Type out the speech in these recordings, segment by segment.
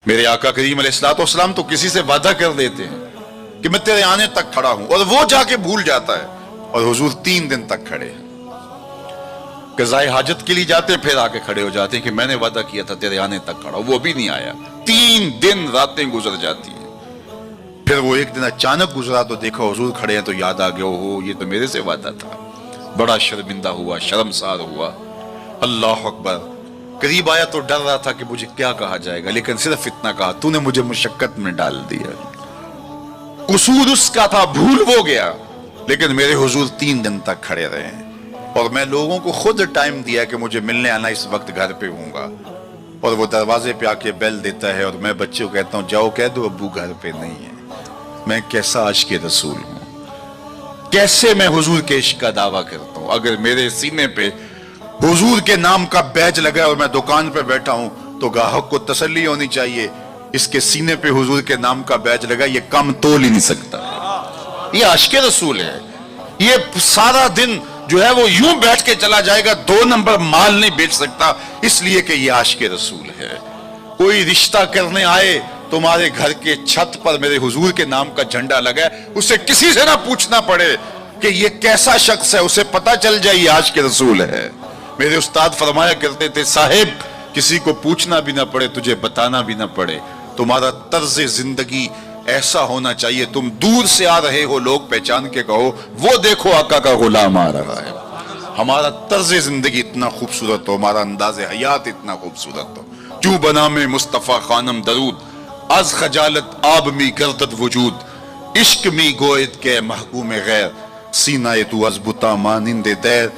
میرے آقا کریم علیہ الصلوۃ والسلام تو کسی سے وعدہ کر دیتے ہیں کہ میں تیرے آنے تک کھڑا ہوں، اور وہ جا کے بھول جاتا ہے، اور حضور 3 دن تک کھڑے ہیں، قضائے حاجت کے لیے جاتے ہیں، پھر آ کے کھڑے ہو جاتے ہیں کہ میں نے وعدہ کیا تھا تیرے آنے تک کھڑا ہوں، وہ بھی نہیں آیا، 3 دن راتیں گزر جاتی ہیں۔ پھر وہ ایک دن اچانک گزرا تو دیکھا حضور کھڑے ہیں، تو یاد آ گیا، ہو یہ تو میرے سے وعدہ تھا، بڑا شرمندہ ہوا، شرمسار ہوا۔ اللہ اکبر، قریب آیا تو ڈر رہا تھا کہ مجھے کیا کہا جائے گا، لیکن صرف اتنا کہا، تو نے مجھے مشقت میں ڈال دیا۔ قصور اس کا تھا، بھول وہ گیا، لیکن میرے حضور 3 دن تک کھڑے رہے ہیں، اور میں لوگوں کو خود ٹائم دیا کہ مجھے ملنے آنا، اس وقت گھر پہ ہوں گا، اور وہ دروازے پہ آ کے بیل دیتا ہے، اور میں بچے کو کہتا ہوں جاؤ کہہ دو ابو گھر پہ نہیں ہے۔ میں کیسا عاشق رسول ہوں، کیسے میں حضور کے عشق کا دعویٰ کرتا ہوں۔ اگر میرے سینے پہ حضور کے نام کا بیج لگا اور میں دکان پہ بیٹھا ہوں تو گاہک کو تسلی ہونی چاہیے، اس کے سینے پہ حضور کے نام کا بیج لگا، یہ کم تول ہی نہیں سکتا، یہ عاشق رسول ہے۔ یہ سارا دن جو ہے وہ یوں بیٹھ کے چلا جائے گا، 2 نمبر مال نہیں بیچ سکتا، اس لیے کہ یہ عاشق رسول ہے۔ کوئی رشتہ کرنے آئے تمہارے گھر کے چھت پر میرے حضور کے نام کا جھنڈا لگا ہے، اسے کسی سے نہ پوچھنا پڑے کہ یہ کیسا شخص ہے، اسے پتا چل جائے یہ عاشق رسول ہے۔ میرے استاد فرمایا کرتے تھے، صاحب کسی کو پوچھنا بھی نہ پڑے، تجھے بتانا بھی نہ پڑے، تمہارا طرز زندگی ایسا ہونا چاہیے، تم دور سے آ رہے ہو لوگ پہچان کے کہو وہ دیکھو آقا کا غلام آ رہا ہے۔ ہمارا طرز زندگی اتنا خوبصورت ہو، ہمارا انداز حیات اتنا خوبصورت ہو، جو بنا میں مصطفیٰ خانم درود، از خجالت آب می گردد وجود، عشق می گوید کے محکوم غیر، سینہ تو از بتا مانند دیر،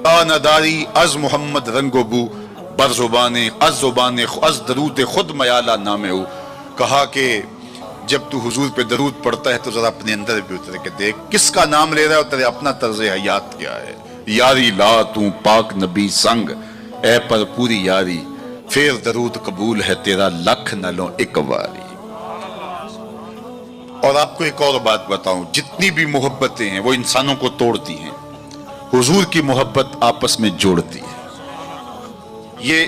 آنداری از محمد رنگ و بو، بر زبان از درود خود میالہ نامے ہو۔ کہا کہ جب تو حضور پہ درود پڑھتا ہے تو ذرا اپنے اندر بھی اتر کے دیکھ کس کا نام لے رہا ہے اور تیرے اپنا طرز حیات کیا ہے۔ یاری لا تو پاک نبی سنگ، اے پر پوری یاری، پھر درود قبول ہے تیرا لکھ نہ لو ایک واری۔ اور آپ کو ایک اور بات بتاؤں، جتنی بھی محبتیں ہیں وہ انسانوں کو توڑتی ہیں، حضور کی محبت آپس میں جوڑتی ہے۔ یہ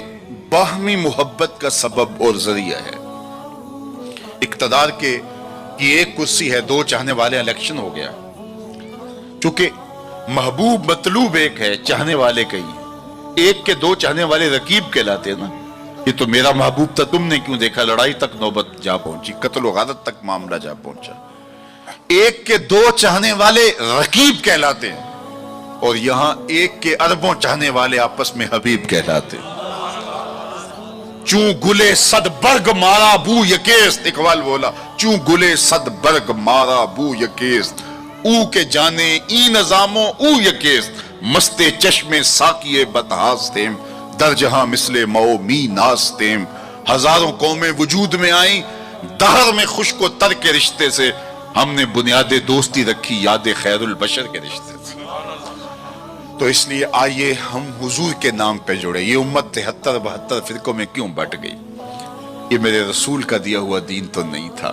باہمی محبت کا سبب اور ذریعہ ہے۔ اقتدار کی ایک کرسی ہے، 2 چاہنے والے، الیکشن ہو گیا، چونکہ محبوب مطلوب ایک ہے، چاہنے والے کئی، ایک کے 2 چاہنے والے رقیب کہلاتے ہیں نا۔ یہ تو میرا محبوب تھا، تم نے کیوں دیکھا، لڑائی تک نوبت جا پہنچی، قتل و غارت تک معاملہ جا پہنچا۔ ایک کے 2 چاہنے والے رقیب کہلاتے ہیں، اور یہاں ایک کے اربوں چاہنے والے آپس میں حبیب کہلاتے ہیں۔ چوں گلے صد برگ مارا بو یکیست، اقبال بولا، چوں گلے صد برگ مارا بو یکیست، او کے جانے ای نظاموں او یکیست، مستے چشم ساقیے بدہاستیم، در جہاں مثل مو می ناستیم، ہزاروں قومیں وجود میں آئیں، دہر میں خشک و تر کے رشتے سے، ہم نے بنیاد دوستی رکھی یاد خیر البشر کے رشتے سے۔ تو اس لیے آئیے ہم حضور کے نام پہ جڑے۔ یہ امت 73-72 فرقوں میں کیوں بٹ گئی؟ یہ میرے رسول کا دیا ہوا دین تو نہیں تھا۔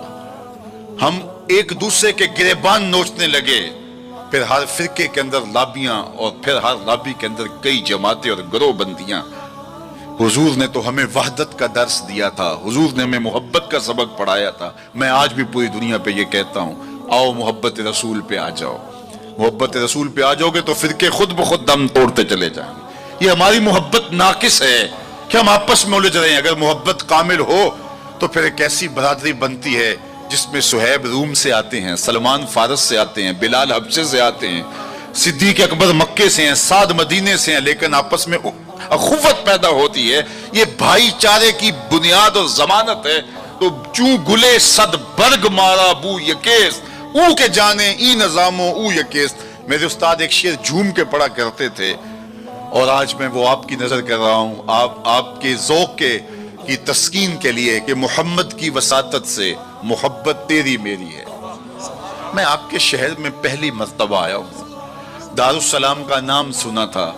ہم ایک دوسرے کے گریبان نوچنے لگے، پھر ہر فرقے کے اندر لابیاں، اور پھر ہر لابی کے اندر کئی جماعتیں اور گروہ بندیاں۔ حضور نے تو ہمیں وحدت کا درس دیا تھا، حضور نے ہمیں محبت کا سبق پڑھایا تھا۔ میں آج بھی پوری دنیا پہ یہ کہتا ہوں، آؤ محبت رسول پہ آ جاؤ، محبت رسول پہ آ جاؤ گے تو فرقے خود بخود دم توڑتے چلے جائیں گے۔ یہ ہماری محبت ناقص ہے کہ ہم آپس میں الجھ رہے ہیں۔ اگر محبت کامل ہو تو پھر ایک ایسی برادری بنتی ہے جس میں صہیب روم سے آتے ہیں، سلمان فارس سے آتے ہیں، بلال حبشے سے آتے ہیں، صدیق اکبر مکے سے ہیں، سعد مدینے سے ہیں، لیکن آپس میں اخوت پیدا ہوتی ہے۔ یہ بھائی چارے کی بنیاد اور ضمانت ہے۔ تو چوں گلے صد برگ مارا بو یکیست، او کے جانے ای نظاموں او یکیست۔ میرے استاد ایک شعر جھوم کے پڑھا کرتے تھے، اور آج میں وہ آپ کی نظر کر رہا ہوں، آپ کے ذوق کی تسکین کے لیے، کہ محمد کی وساطت سے محبت تیری میری ہے۔ میں آپ کے شہر میں پہلی مرتبہ آیا ہوں، دارالسلام کا نام سنا تھا،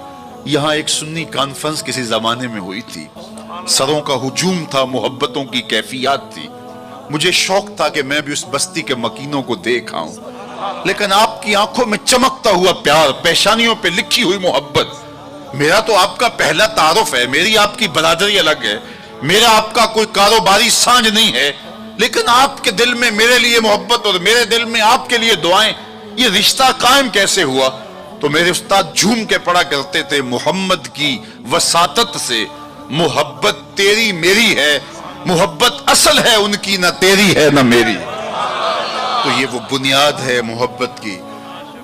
یہاں ایک سنی کانفرنس کسی زمانے میں ہوئی تھی، سروں کا ہجوم تھا، محبتوں کی کیفیات تھی، مجھے شوق تھا کہ میں بھی اس بستی کے مکینوں کو دیکھ آؤں، لیکن آپ کی آنکھوں میں چمکتا ہوا پیار، پیشانیوں پہ لکھی ہوئی محبت۔ میرا تو آپ کا پہلا تعارف ہے، میری آپ کی برادری الگ ہے، میرا آپ کا کوئی کاروباری سانج نہیں ہے، لیکن آپ کے دل میں میرے لیے محبت اور میرے دل میں آپ کے لیے دعائیں، یہ رشتہ قائم کیسے ہوا؟ تو میرے استاد جھوم کے پڑھا کرتے تھے، محمد کی وساطت سے محبت تیری میری ہے، محبت اصل ہے ان کی، نہ تیری ہے نہ میری۔ تو یہ وہ بنیاد ہے محبت کی۔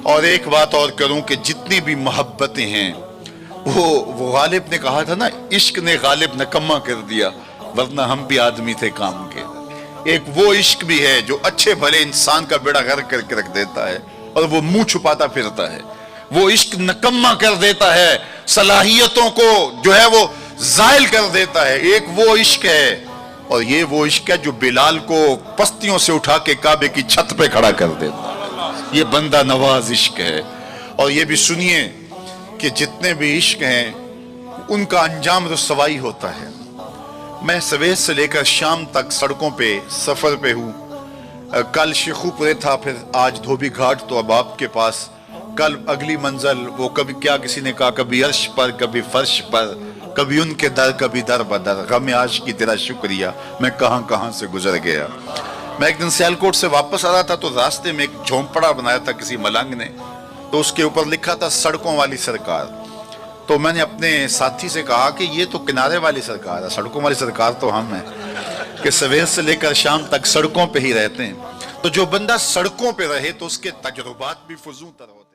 اور ایک بات اور کروں کہ جتنی بھی محبتیں ہیں، وہ غالب نے کہا تھا نا، عشق نے غالب نکما کر دیا، ورنہ ہم بھی آدمی تھے کام کے۔ ایک وہ عشق بھی ہے جو اچھے بھلے انسان کا بیڑا غرق کر کے رکھ دیتا ہے اور وہ منہ چھپاتا پھرتا ہے۔ وہ عشق نکما کر دیتا ہے، صلاحیتوں کو جو ہے وہ زائل کر دیتا ہے۔ ایک وہ عشق ہے، اور یہ وہ عشق ہے جو بلال کو پستیوں سے اٹھا کے کعبے کی چھت پہ کھڑا کر دیتا ہے۔ یہ بندہ نواز عشق ہے۔ اور یہ بھی سنیے کہ جتنے بھی عشق ہیں ان کا انجام رسوائی ہوتا ہے۔ میں سویر سے لے کر شام تک سڑکوں پہ سفر پہ ہوں۔ کل شیخو پورے تھا، پھر آج دھوبی گھاٹ، تو اب آپ کے پاس کل اگلی منزل وہ کبھی کیا کسی نے کہا، کبھی عرش پر کبھی فرش پر، کبھی ان کے در کبھی در بدر، غم عاشق کی تیرا شکریہ میں کہاں کہاں سے گزر گیا۔ میں ایک دن سیالکوٹ سے واپس آ رہا تھا تو راستے میں ایک جھونپڑا بنایا تھا کسی ملنگ نے، تو اس کے اوپر لکھا تھا سڑکوں والی سرکار۔ تو میں نے اپنے ساتھی سے کہا کہ یہ تو کنارے والی سرکار ہے، سڑکوں والی سرکار تو ہم ہیں کہ سویر سے لے کر شام تک سڑکوں پہ ہی رہتے ہیں۔ تو جو بندہ سڑکوں پہ رہے تو اس کے تجربات بھی فزوں تر ہوتے ہیں۔